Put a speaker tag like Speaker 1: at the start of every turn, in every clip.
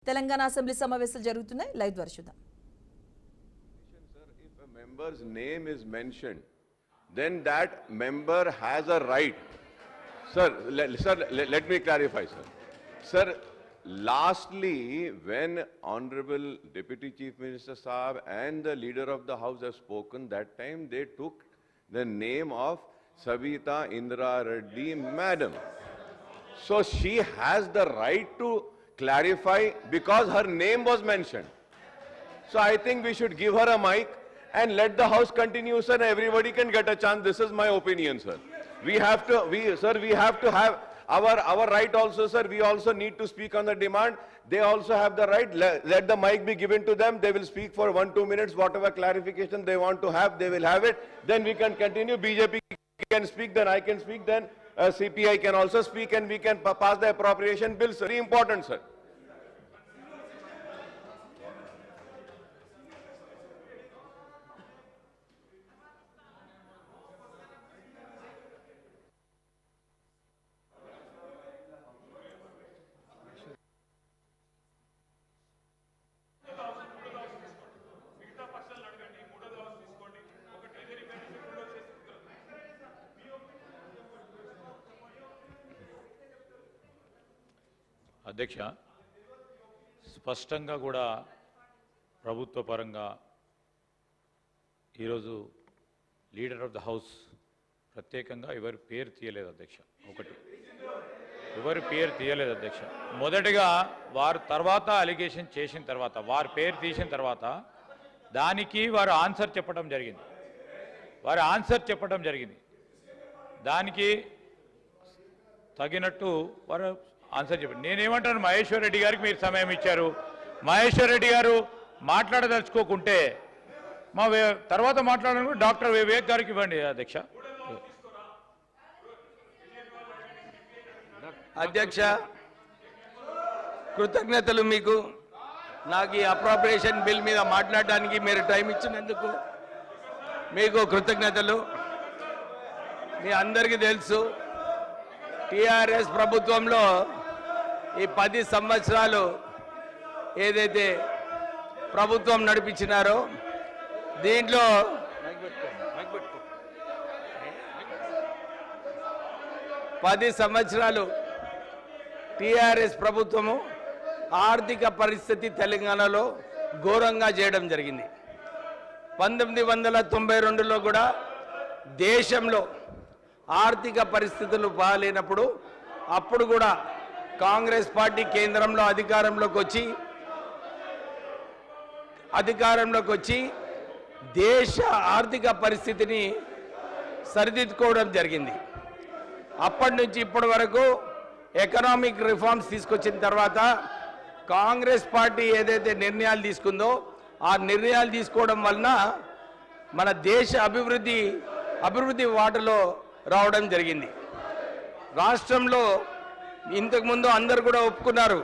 Speaker 1: Telangana assembly సమావేశాలు జరుగుతున్నాయి. Live ద్వారా చూద్దాం.
Speaker 2: If a member's name is mentioned, then that member has a right. Sir, let me clarify, sir. Sir, lastly, when Honorable Deputy Chief Minister Saab and the Leader of the House have spoken, that time they took the name of Savita Indra Reddy, Madam. So she has the right to clarify because her name was mentioned. So I think we should give her a mic and let the house continue, sir. Everybody can get a chance. This is my opinion, sir. We have to have our right also, sir. We also need to speak on the demand. They also have the right. Let the mic be given to them. They will speak for 1-2 minutes. Whatever clarification they want to have, they will have it. Then we can continue. BJP can speak, then I can speak, then CPI can also speak, and we can pass the appropriation bills. Very important, sir.
Speaker 3: అధ్యక్ష, స్పష్టంగా కూడా ప్రభుత్వ పరంగా ఈరోజు leader of the house ప్రత్యేకంగా ఎవరి పేరు తీయలేదు అధ్యక్ష. ఒకటి ఎవరి పేరు తీయలేదు అధ్యక్ష. మొదటిగా వారు తర్వాత అలిగేషన్ చేసిన తర్వాత వారి పేరు తీసిన తర్వాత దానికి వారు ఆన్సర్ చెప్పడం జరిగింది. దానికి తగినట్టు వారు ఆన్సర్ చెప్పండి. నేనేమంటాను, మహేశ్వర్ రెడ్డి గారికి మీరు సమయం ఇచ్చారు. మహేశ్వర్ రెడ్డి గారు మాట్లాడదలుచుకోకుంటే మా తర్వాత మాట్లాడాలని డాక్టర్ వివేక్ గారికి ఇవ్వండి అధ్యక్ష.
Speaker 4: అధ్యక్ష, కృతజ్ఞతలు మీకు. నాకు ఈ అప్రోప్రియేషన్ బిల్ మీద మాట్లాడడానికి మీరు టైం ఇచ్చినందుకు మీకు కృతజ్ఞతలు. మీ అందరికీ తెలుసు, టీఆర్ఎస్ ప్రభుత్వంలో ఈ 10 సంవత్సరాలు ఏదైతే ప్రభుత్వం నడిపించినారో దీంట్లో 10 సంవత్సరాలు టీఆర్ఎస్ ప్రభుత్వము ఆర్థిక పరిస్థితి తెలంగాణలో ఘోరంగా చేయడం జరిగింది. 1992లో కూడా దేశంలో ఆర్థిక పరిస్థితులు బాగాలేనప్పుడు అప్పుడు కూడా కాంగ్రెస్ పార్టీ కేంద్రంలో అధికారంలోకి వచ్చి దేశ ఆర్థిక పరిస్థితిని సరిదిద్దుకోవడం జరిగింది. అప్పటి నుంచి ఇప్పటి వరకు ఎకనామిక్ రిఫార్మ్స్ తీసుకొచ్చిన తర్వాత కాంగ్రెస్ పార్టీ ఏదైతే నిర్ణయాలు తీసుకుందో ఆ నిర్ణయాలు తీసుకోవడం వలన మన దేశ అభివృద్ధి వాటలో రావడం జరిగింది. రాష్ట్రంలో ఇంతకుముందు అందరు కూడా ఒప్పుకున్నారు,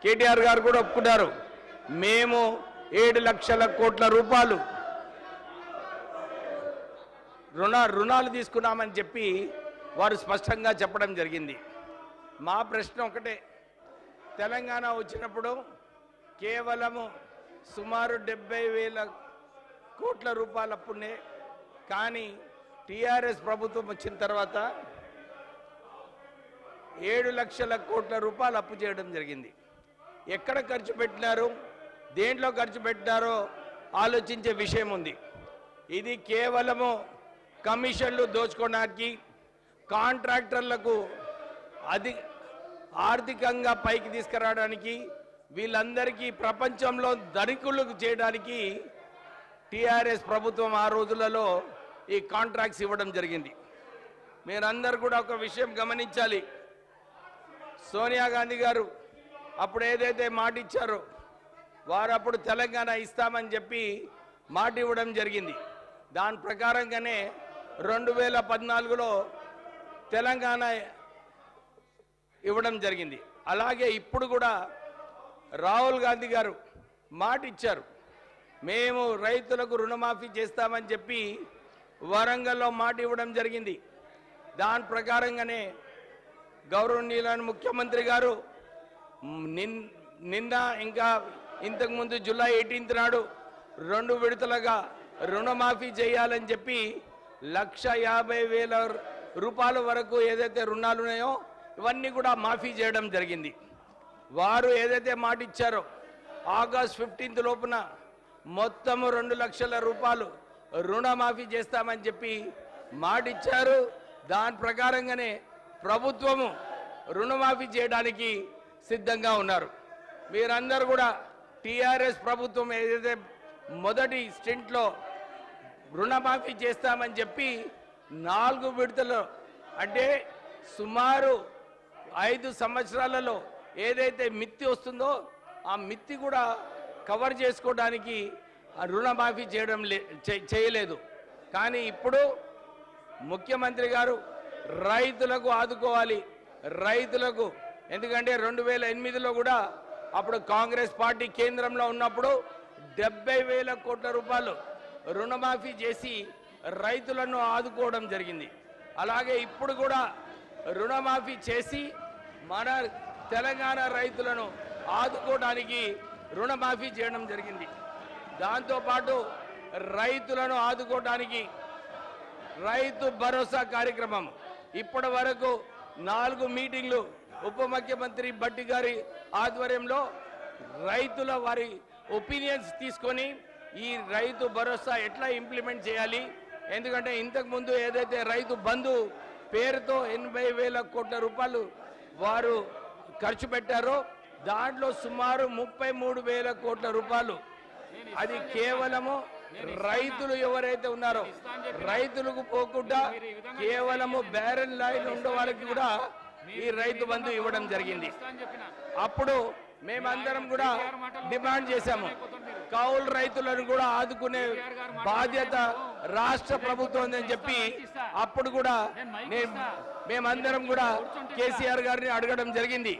Speaker 4: కేటీఆర్ గారు కూడా ఒప్పుకున్నారు, మేము 7 లక్షల కోట్ల రూపాయలు రుణాలు తీసుకున్నామని చెప్పి వారు స్పష్టంగా చెప్పడం జరిగింది. మా ప్రశ్న ఒకటే, తెలంగాణ వచ్చినప్పుడు కేవలము సుమారు 70,000 కోట్ల రూపాయలు అప్పుడే, కానీ టీఆర్ఎస్ ప్రభుత్వం వచ్చిన తర్వాత 7 లక్షల కోట్ల రూపాయలు అప్పు చేయడం జరిగింది. ఎక్కడ ఖర్చు పెట్టినారు, దేంట్లో ఖర్చు పెట్టినారో ఆలోచించే విషయం ఉంది. ఇది కేవలము కమిషన్లు దోచుకోవడానికి, కాంట్రాక్టర్లకు ఆర్థికంగా పైకి తీసుకురావడానికి, వీళ్ళందరికీ ప్రపంచంలో ధనికులు చేయడానికి టీఆర్ఎస్ ప్రభుత్వం ఆ రోజులలో ఈ కాంట్రాక్ట్స్ ఇవ్వడం జరిగింది. మీరందరూ కూడా ఒక విషయం గమనించాలి. సోనియా గాంధీ గారు అప్పుడు ఏదైతే మాట ఇచ్చారో వారు అప్పుడు తెలంగాణ ఇస్తామని చెప్పి మాట ఇవ్వడం జరిగింది. దాని ప్రకారంగానే 2014లో తెలంగాణ ఇవ్వడం జరిగింది. అలాగే ఇప్పుడు కూడా రాహుల్ గాంధీ గారు మాట ఇచ్చారు, మేము రైతులకు రుణమాఫీ చేస్తామని చెప్పి వరంగల్లో మాట ఇవ్వడం జరిగింది. దాని ప్రకారంగానే గౌరవనీయులైన ముఖ్యమంత్రి గారు నిన్న ఇంకా ఇంతకుముందు జూలై 18 నాడు 2 విడతలుగా రుణమాఫీ చేయాలని చెప్పి 1,50,000 రూపాయల వరకు ఏదైతే రుణాలు ఉన్నాయో ఇవన్నీ కూడా మాఫీ చేయడం జరిగింది. వారు ఏదైతే మాట ఇచ్చారో ఆగస్ట్ 15 లోపున మొత్తము 2 లక్షల రూపాయలు రుణమాఫీ చేస్తామని చెప్పి మాట ఇచ్చారు. దాని ప్రకారంగానే ప్రభుత్వము రుణమాఫీ చేయడానికి సిద్ధంగా ఉన్నారు. మీరందరూ కూడా టీఆర్ఎస్ ప్రభుత్వం ఏదైతే మొదటి స్టెంట్లో రుణమాఫీ చేస్తామని చెప్పి 4 విడతలు అంటే సుమారు 5 సంవత్సరాలలో ఏదైతే మిత్తి వస్తుందో ఆ మిత్తి కూడా కవర్ చేసుకోవడానికి ఆ రుణమాఫీ చేయలేదు. కానీ ఇప్పుడు ముఖ్యమంత్రి గారు రైతులకు ఆదుకోవాలి, రైతులకు. ఎందుకంటే 2008లో కూడా అప్పుడు కాంగ్రెస్ పార్టీ కేంద్రంలో ఉన్నప్పుడు 70,000 కోట్ల రూపాయలు రుణమాఫీ చేసి రైతులను ఆదుకోవడం జరిగింది. అలాగే ఇప్పుడు కూడా రుణమాఫీ చేసి మన తెలంగాణ రైతులను ఆదుకోవడానికి రుణమాఫీ చేయడం జరిగింది. దాంతోపాటు రైతులను ఆదుకోవడానికి రైతు భరోసా కార్యక్రమం ఇప్పటి వరకు 4 మీటింగ్లు ఉప ముఖ్యమంత్రి భట్టి గారి ఆధ్వర్యంలో రైతుల వారి ఒపీనియన్స్ తీసుకొని ఈ రైతు భరోసా ఎట్లా ఇంప్లిమెంట్ చేయాలి. ఎందుకంటే ఇంతకుముందు ఏదైతే రైతు బంధు పేరుతో 80,000 కోట్ల రూపాయలు వారు ఖర్చు పెట్టారో దాంట్లో సుమారు 33,000 కోట్ల రూపాయలు అది కేవలము రైతులు ఎవరైతే ఉన్నారో రైతులకు పోకుండా కేవలము బ్యారెన్ లైన్ ఉండే వాళ్ళకి కూడా ఈ రైతు బంధు ఇవ్వడం జరిగింది. అప్పుడు మేమందరం కూడా డిమాండ్ చేశాము, కౌలు రైతులను కూడా ఆదుకునే బాధ్యత రాష్ట్ర ప్రభుత్వం అని చెప్పి అప్పుడు కూడా మేమందరం కూడా కేసీఆర్ గారిని అడగడం జరిగింది.